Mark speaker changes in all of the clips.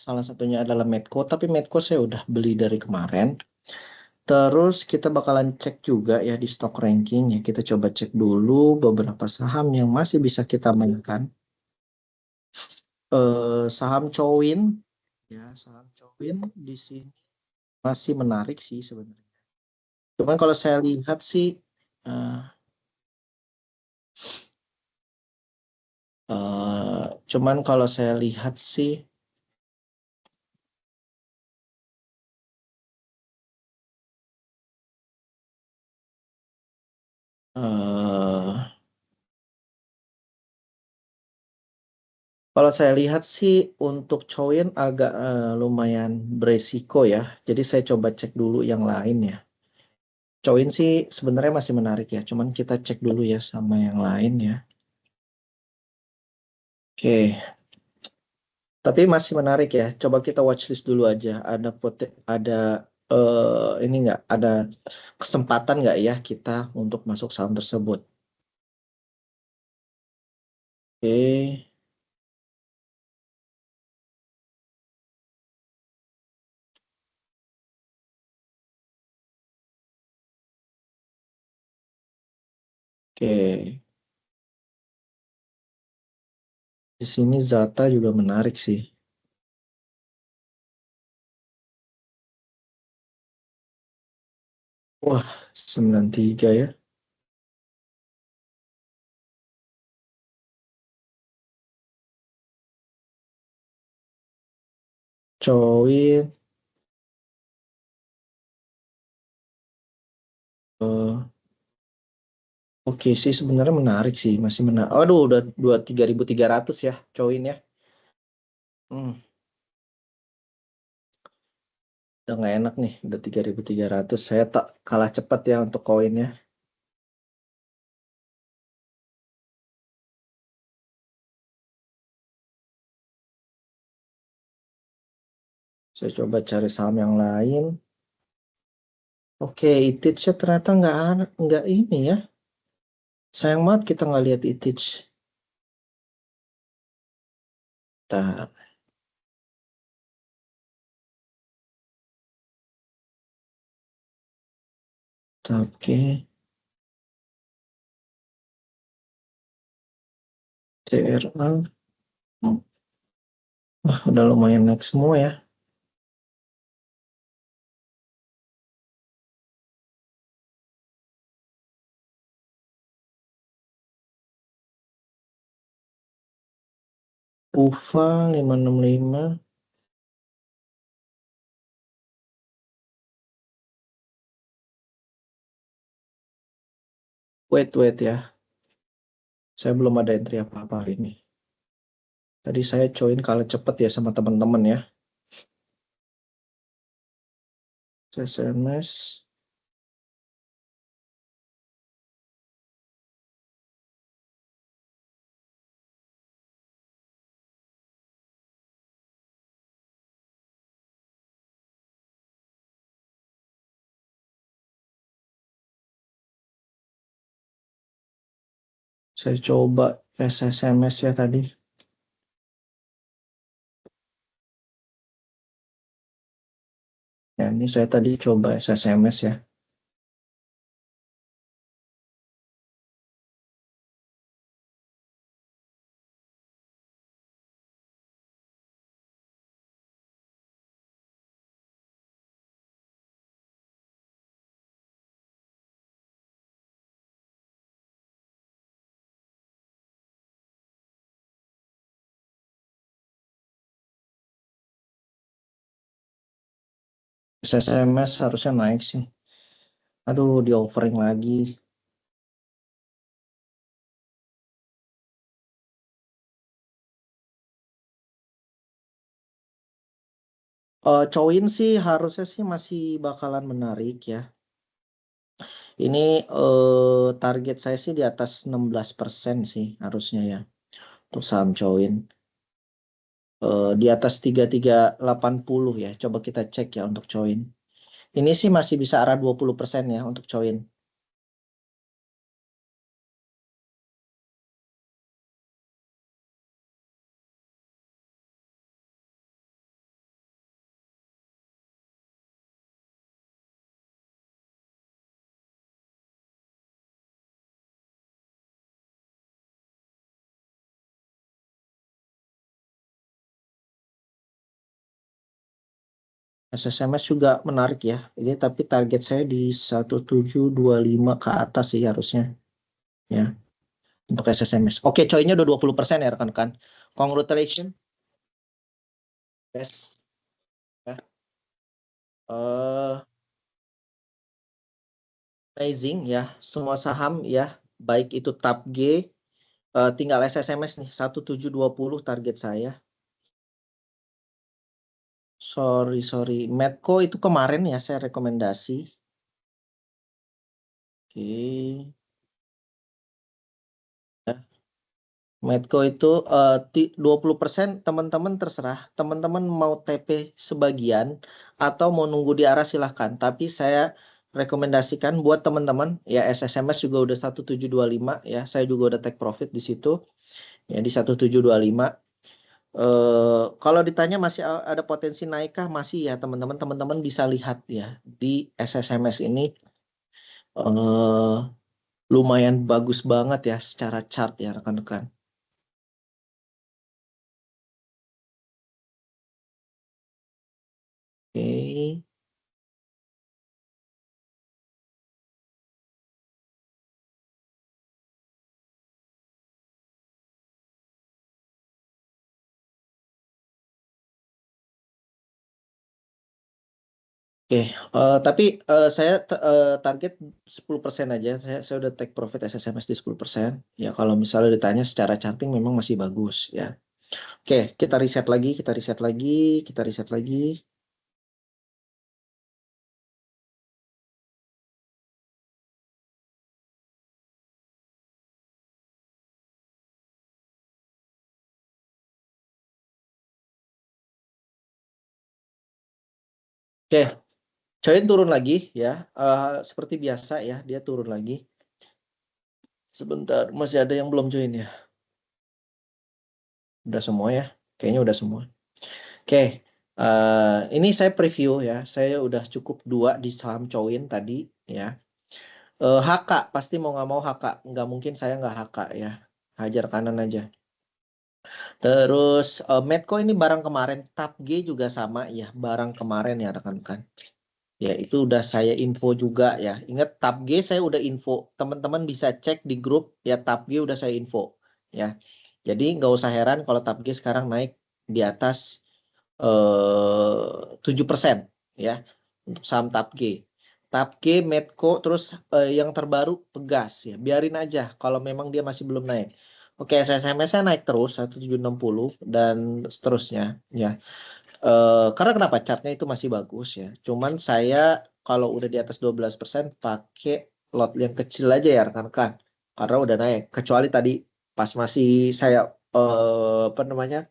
Speaker 1: salah satunya adalah Medco, tapi Medco saya udah beli dari kemarin. Terus kita bakalan cek juga ya di stock ranking ya. Kita coba cek dulu beberapa saham yang masih bisa kita mainkan. Saham Cowin ya, saham Cowin di sini masih menarik sih sebenarnya. Cuman kalau saya lihat sih eh, cuman kalau saya lihat sih eh kalau saya lihat sih untuk Choin agak lumayan beresiko ya. Jadi saya coba cek dulu yang lain ya. Choin sih sebenarnya masih menarik ya. Cuman kita cek dulu ya sama yang lain ya. Oke, tapi masih menarik ya. Coba kita watchlist dulu aja. Ada ini nggak? Ada kesempatan nggak ya kita untuk masuk saham tersebut? Oke, oke. Di sini Zata juga menarik sih. Wah, 93 ya. Coin. eh, Oke sih sebenarnya menarik sih, masih menarik. Aduh, udah 3.300 ya, Coin ya. Hmm, udah nggak enak nih, udah 3.300. Saya tak kalah cepat ya untuk koinnya. Saya coba cari saham yang lain. Oke, ITIJ-nya ternyata nggak ini ya. Sayang banget kita nggak lihat ITIJ. Bentar, oke. CRA. Wah, udah lumayan naik semua ya. UFA 565. Wait ya. Saya belum ada entry apa-apa hari ini. Tadi saya join kalah cepet ya sama teman-teman ya. SMS. Saya coba SMS ya tadi. Ya, ini saya tadi coba SMS ya. SMS harusnya naik sih. Aduh, di offering lagi. Coin sih harusnya sih masih bakalan menarik ya. Ini target saya sih di atas 16% sih harusnya ya. Untuk saham Coin. Di atas 3380 ya. Coba kita cek ya untuk Coin. Ini sih masih bisa arah 20% ya untuk Coin. SSMS juga menarik ya. Ini tapi target saya di 1725 ke atas sih harusnya ya untuk SSMS. Oke, coinnya udah 20% ya rekan-rekan. Congratulations. Yes. Ya. Eh, amazing ya. Semua saham ya, baik itu TAP G, tinggal SSMS nih 1720 target saya. Sorry. Medco itu kemarin ya saya rekomendasi. Oke. Medco itu 20% teman-teman terserah. Teman-teman mau TP sebagian atau mau nunggu di arah silahkan. Tapi saya rekomendasikan buat teman-teman ya SSMS juga udah 1725 ya. Saya juga udah take profit di situ ya di 1725. Kalau ditanya masih ada potensi naikkah? Masih ya teman-teman. Teman-teman bisa lihat ya di SSMS ini eh, lumayan bagus banget ya secara chart ya rekan-rekan. Oke. 'Tapi saya target 10% aja. Saya udah take profit SSMS di 10%. Ya kalau misalnya ditanya secara charting memang masih bagus ya. Oke, kita riset lagi, kita riset lagi, kita riset lagi. Oke, coin turun lagi ya. Seperti biasa ya, dia turun lagi. Sebentar, masih ada yang belum join ya. Udah semua ya, kayaknya udah semua. Oke, ini saya preview ya. Saya udah cukup 2 di saham coin tadi ya. HK pasti mau nggak mau HK, nggak mungkin saya nggak HK ya, hajar kanan aja. Terus Medco ini barang kemarin, TAP G juga sama ya, barang kemarin ya rekan-rekan. Ya itu udah saya info juga ya. Ingat TAP G saya udah info, teman-teman bisa cek di grup ya, TAP G udah saya info ya. Jadi nggak usah heran kalau TAP G sekarang naik di atas 7% ya untuk saham TAPG. TAPG, Medco, terus yang terbaru Pegas ya. Biarin aja kalau memang dia masih belum naik. Oke, SSMS-nya naik terus 1760 dan seterusnya ya. Karena kenapa chartnya itu masih bagus ya. Cuman saya kalau udah di atas 12% pakai lot yang kecil aja ya rekan-rekan. Karena udah naik. Kecuali tadi pas masih saya apa namanya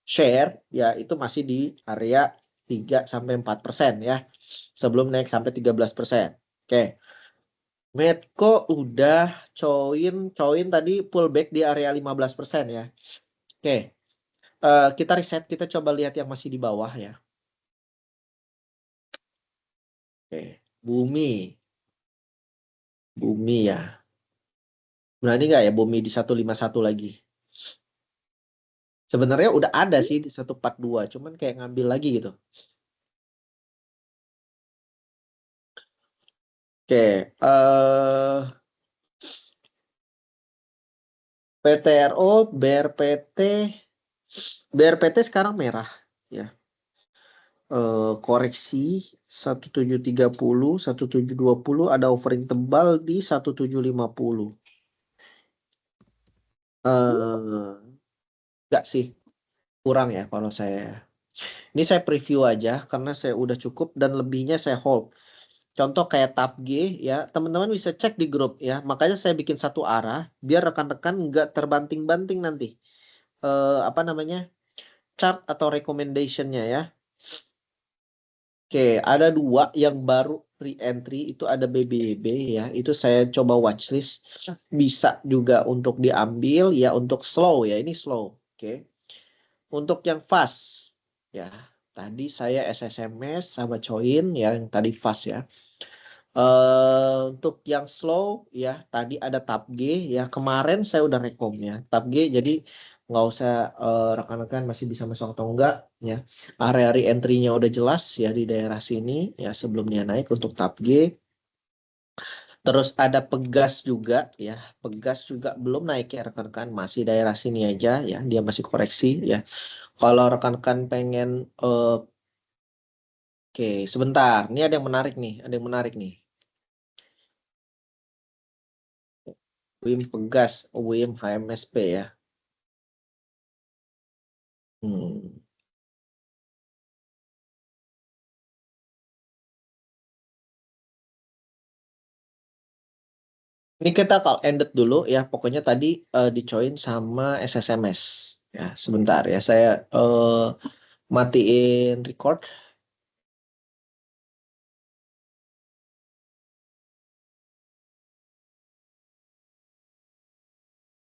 Speaker 1: share ya itu masih di area 3 sampai 4% ya. Sebelum naik sampai 13%. Oke. Medco udah coin tadi pullback di area 15% ya. Oke. Kita riset, kita coba lihat yang masih di bawah ya. Oke. Bumi. Bumi ya. Berani nggak ya Bumi di 151 lagi? Sebenarnya udah ada sih di 142, cuman kayak ngambil lagi gitu. Oke, PTRO, BRPT sekarang merah ya. Koreksi 1730, 1720 ada offering tebal di 1750. Enggak sih, kurang ya kalau saya. Ini saya preview aja karena saya udah cukup dan lebihnya saya hold. Contoh kayak TAP G ya, teman-teman bisa cek di grup ya. Makanya saya bikin satu arah biar rekan-rekan nggak terbanting-banting nanti. Apa namanya? Chart atau recommendationnya ya. Oke, ada 2 yang baru re-entry itu ada BBB ya. Itu saya coba watchlist. Bisa juga untuk diambil ya untuk slow ya. Ini slow. Oke. Untuk yang fast ya. Tadi saya SSMS sama Coin ya yang tadi fast ya. Untuk yang slow ya tadi ada TAP G ya. Kemarin saya udah rekom ya. TAP G jadi nggak usah rekan-rekan masih bisa masuk atau enggak ya. Area re-entry-nya udah jelas ya di daerah sini ya sebelum dia naik untuk TAP G. Terus ada Pegas juga ya. Pegas juga belum naik ya rekan-rekan, masih daerah sini aja ya, dia masih koreksi ya. Kalau rekan-rekan pengen oke, sebentar. Ini ada yang menarik nih, ada yang menarik nih. WIM Pegas, WIM HMSP ya. Hmm. Ini kita call ended dulu ya. Pokoknya tadi di-join sama SSMS. Ya, sebentar ya. Saya matiin record.